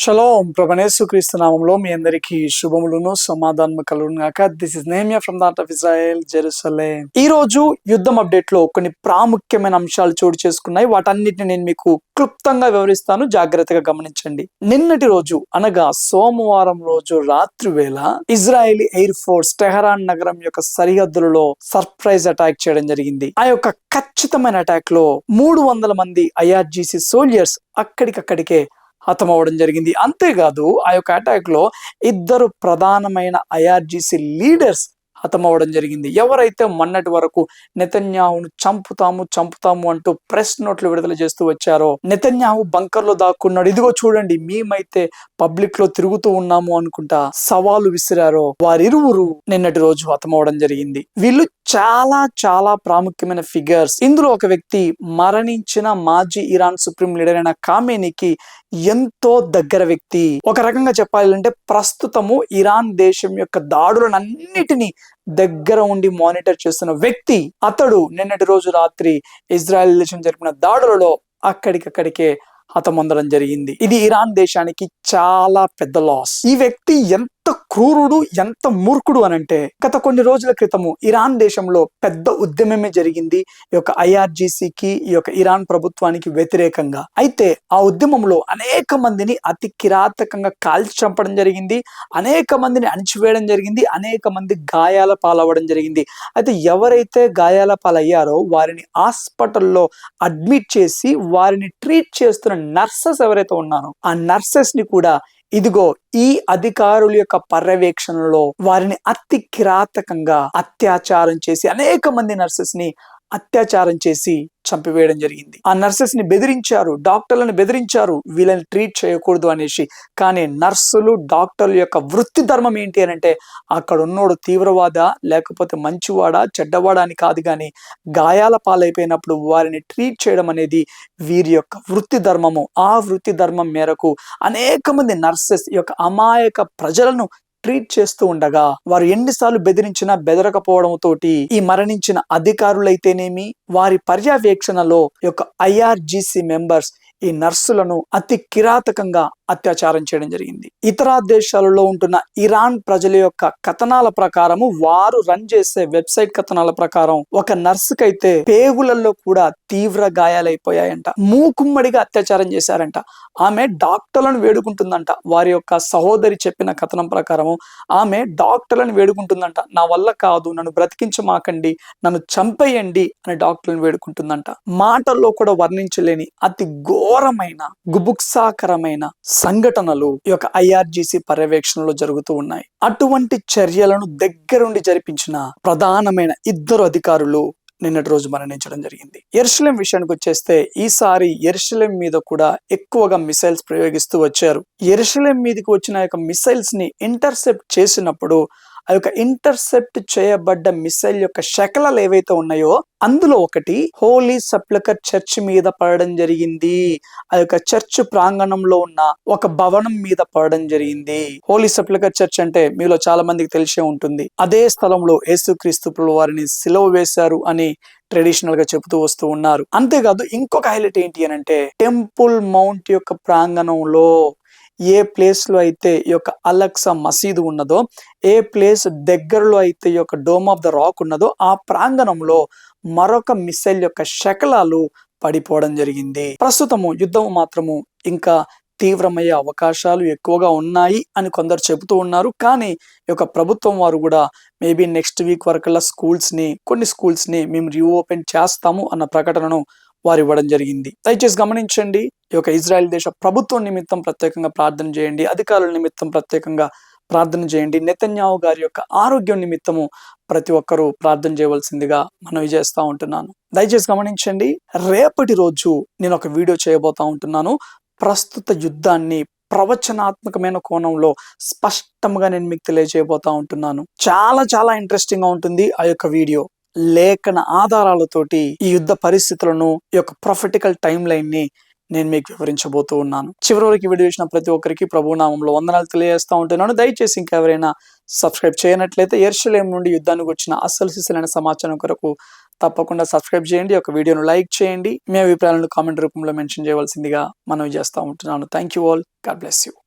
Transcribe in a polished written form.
Shalom ప్రభునేసు క్రీస్తు నామంలో మీ అందరికీ శుభములను సమాధానము కలుగును గాక. This is నేమియా from the art of Israel, Jerusalem. ఈ రోజు యుద్ధం అప్డేట్ లో కొన్ని ప్రాముఖ్యమైన అంశాలు చోటు చేసుకున్నాయి. వాటన్నిటిని నేను మీకు క్లుప్తంగా వివరిస్తాను, జాగ్రత్తగా గమనించండి. నిన్నటి రోజు అనగా సోమవారం రోజు రాత్రి వేళ ఇజ్రాయేలీ ఎయిర్ ఫోర్స్ టెహరాన్ నగరం యొక్క సరిహద్దులలో సర్ప్రైజ్ అటాక్ చేయడం జరిగింది. ఆ యొక్క ఖచ్చితమైన అటాక్ లో 300 మంది ఐఆర్జీసీ సోల్జర్స్ అక్కడికక్కడికే హతమవడం జరిగింది. అంతేకాదు ఆ యొక్క అటాక్ లో 2 ప్రధానమైన ఐఆర్జీసీ లీడర్స్ హతమవడం జరిగింది. ఎవరైతే మొన్నటి వరకు నెతన్యాహును చంపుతాము అంటూ ప్రెస్ నోట్లు విడుదల చేస్తూ వచ్చారో, నెతన్యాహు బంకర్ లో దాక్కున్నాడు, ఇదిగో చూడండి మేమైతే పబ్లిక్ లో తిరుగుతూ ఉన్నాము అనుకుంటా సవాలు విసిరారో, వారిరువురు నిన్నటి రోజు హతమవడం జరిగింది. వీళ్ళు చాలా ప్రాముఖ్యమైన ఫిగర్స్. ఇందులో ఒక వ్యక్తి మరణించిన మాజీ ఇరాన్ సుప్రీం లీడర్ అయిన ఖామేనీకి ఎంతో దగ్గర వ్యక్తి. ఒక రకంగా చెప్పాలంటే ప్రస్తుతము ఇరాన్ దేశం యొక్క దాడులనన్నిటినీ దగ్గర ఉండి మానిటర్ చేస్తున్న వ్యక్తి. అతడు నిన్నటి రోజు రాత్రి ఇజ్రాయెల్ దేశం జరిపిన దాడులలో అక్కడికక్కడికే హతమొందడం జరిగింది. ఇది ఇరాన్ దేశానికి చాలా పెద్ద లాస్. ఈ వ్యక్తి ఎంత క్రూరుడు, ఎంత మూర్ఖుడు అనంటే, గత కొన్ని రోజుల క్రితము ఇరాన్ దేశంలో పెద్ద ఉద్యమమే జరిగింది ఈ యొక్క ఐఆర్జీసీకి, ఈ యొక్క ఇరాన్ ప్రభుత్వానికి వ్యతిరేకంగా. అయితే ఆ ఉద్యమంలో అనేక మందిని అతి కిరాతకంగా కాల్చి చంపడం జరిగింది, అనేక మందిని అణిచివేయడం జరిగింది, అనేక మంది గాయాల పాలవ్వడం జరిగింది. అయితే ఎవరైతే గాయాల పాలయ్యారో వారిని హాస్పిటల్లో అడ్మిట్ చేసి వారిని ట్రీట్ చేస్తున్న నర్సెస్ ఎవరైతే ఉన్నారో ఆ నర్సెస్ ని కూడా ఇదిగో ఈ అధికారుల యొక్క పర్యవేక్షణలో వారిని అతి కిరాతకంగా అత్యాచారం చేసి, అనేక మంది నర్సెస్ ని అత్యాచారం చేసి చంపివేయడం జరిగింది. ఆ నర్సెస్ ని బెదిరించారు, డాక్టర్లను బెదిరించారు వీళ్ళని ట్రీట్ చేయకూడదు అనేసి. కానీ నర్సులు, డాక్టర్ల యొక్క వృత్తి ధర్మం ఏంటి అని అంటే, అక్కడ ఉన్నోడు తీవ్రవాద లేకపోతే మంచివాడా చెడ్డవాడా అని కాదు, కానీ గాయాల పాలైపోయినప్పుడు వారిని ట్రీట్ చేయడం అనేది వీరి యొక్క వృత్తి ధర్మము. ఆ వృత్తి ధర్మం మేరకు అనేక మంది నర్సెస్ ఈ యొక్క అమాయక ప్రజలను ట్రీట్ చేస్తూ ఉండగా వారు ఎన్నిసార్లు బెదిరించినా బెదరకపోవడం తోటి ఈ మరణించిన అధికారులైతేనేమి, వారి పర్యవేక్షణలో యొక్క ఐఆర్జీసీ మెంబర్స్ ఈ నర్సులను అతి కిరాతకంగా అత్యాచారం చేయడం జరిగింది. ఇతర దేశాలలో ఉంటున్న ఇరాన్ ప్రజల యొక్క కథనాల ప్రకారము, వారు రన్ చేసే వెబ్సైట్ కథనాల ప్రకారం ఒక నర్సుకైతే పేగులలో కూడా తీవ్ర గాయాలైపోయాయంట, మూకుమ్మడిగా అత్యాచారం చేశారంట. ఆమె డాక్టర్లను వేడుకుంటుందంట. వారి యొక్క సహోదరి చెప్పిన కథనం ప్రకారము ఆమె డాక్టర్లను వేడుకుంటుందంట, నా వల్ల కాదు, నన్ను బ్రతికించమాకండి, నన్ను చంపేయండి అని డాక్టర్లను వేడుకుంటుందంట. మాటల్లో కూడా వర్ణించలేని అతి ఘోరమైన గుబుక్సాకరమైన సంఘటనలు ఈ యొక్క ఐఆర్జీసీ పర్యవేక్షణలో జరుగుతూ ఉన్నాయి. అటువంటి చర్యలను దగ్గరుండి జరిపించిన ప్రధానమైన 2 అధికారులు నిన్నటి రోజు మరణించడం జరిగింది. యెరూషలేం విషయానికి వచ్చేస్తే, ఈసారి యెరూషలేం మీద కూడా ఎక్కువగా మిసైల్స్ ప్రయోగిస్తూ వచ్చారు. యెరూషలేం మీదకి వచ్చిన యొక్క మిసైల్స్ ని ఇంటర్సెప్ట్ చేసినప్పుడు ఆ యొక్క ఇంటర్సెప్ట్ చేయబడ్డ మిసైల్ యొక్క శకలాలు ఏవైతే ఉన్నాయో అందులో ఒకటి హోలీ సెప్లకర్ చర్చ్ మీద పడడం జరిగింది. ఆ యొక్క చర్చ్ ప్రాంగణంలో ఉన్న ఒక భవనం మీద పడడం జరిగింది. హోలీ సెప్లకర్ చర్చ్ అంటే మీలో చాలా మందికి తెలిసే ఉంటుంది. అదే స్థలంలో యేసుక్రీస్తు ప్రభువు వారిని సిలువ వేశారు అని ట్రెడిషనల్ గా చెబుతూ వస్తూ ఉన్నారు. అంతేకాదు ఇంకొక హైలైట్ ఏంటి అని అంటే, టెంపుల్ మౌంట్ యొక్క ప్రాంగణంలో ఏ ప్లేస్ లో అయితే ఈ యొక్క అలక్సా మసీదు ఉన్నదో, ఏ ప్లేస్ దగ్గరలో అయితే ఈ యొక్క డోమ్ ఆఫ్ ద రాక్ ఉన్నదో, ఆ ప్రాంగణంలో మరొక మిసైల్ యొక్క శకలాలు పడిపోవడం జరిగింది. ప్రస్తుతము యుద్ధం మాత్రము ఇంకా తీవ్రమయ్యే అవకాశాలు ఎక్కువగా ఉన్నాయి అని కొందరు చెబుతూ ఉన్నారు. కానీ ఈ యొక్క ప్రభుత్వం వారు కూడా మేబీ నెక్స్ట్ వీక్ వరకల్లా కొన్ని స్కూల్స్ ని మేము రీఓపెన్ చేస్తాము అన్న ప్రకటనను వారు ఇవ్వడం జరిగింది. దయచేసి గమనించండి, ఈ యొక్క ఇజ్రాయెల్ దేశ ప్రభుత్వం నిమిత్తం ప్రత్యేకంగా ప్రార్థన చేయండి, అధికారుల నిమిత్తం ప్రత్యేకంగా ప్రార్థన చేయండి, నెతన్యాహు గారి యొక్క ఆరోగ్యం నిమిత్తము ప్రతి ఒక్కరూ ప్రార్థన చేయవలసిందిగా మనవి చేస్తా ఉంటున్నాను. దయచేసి గమనించండి, రేపటి రోజు నేను ఒక వీడియో చేయబోతా ఉంటున్నాను. ప్రస్తుత యుద్ధాన్ని ప్రవచనాత్మకమైన కోణంలో స్పష్టంగా నేను మీకు తెలియజేయబోతా ఉంటున్నాను. చాలా ఇంట్రెస్టింగ్ గా ఉంటుంది ఆ యొక్క వీడియో. లేఖన ఆధారాలతోటి ఈ యుద్ధ పరిస్థితులను, ఈ యొక్క ప్రొఫెటికల్ టైం లైన్ ని నేను మీకు వివరించబోతూ ఉన్నాను. చివరి వరకు వీడియో చూసిన ప్రతి ఒక్కరికి ప్రభు నామంలో వందనాలు తెలియజేస్తా ఉంటున్నాను. దయచేసి ఇంకెవరైనా సబ్స్క్రైబ్ చేయనట్లయితే యెరూషలేం నుండి యుద్ధానికి వచ్చిన అసలు సిసలైన సమాచారం కొరకు తప్పకుండా సబ్స్క్రైబ్ చేయండి, ఒక వీడియోను లైక్ చేయండి, మీ అభిప్రాయాలను కామెంట్ రూపంలో మెన్షన్ చేయవలసిందిగా మనవి చేస్తా ఉంటున్నాను. Thank you all, God bless you.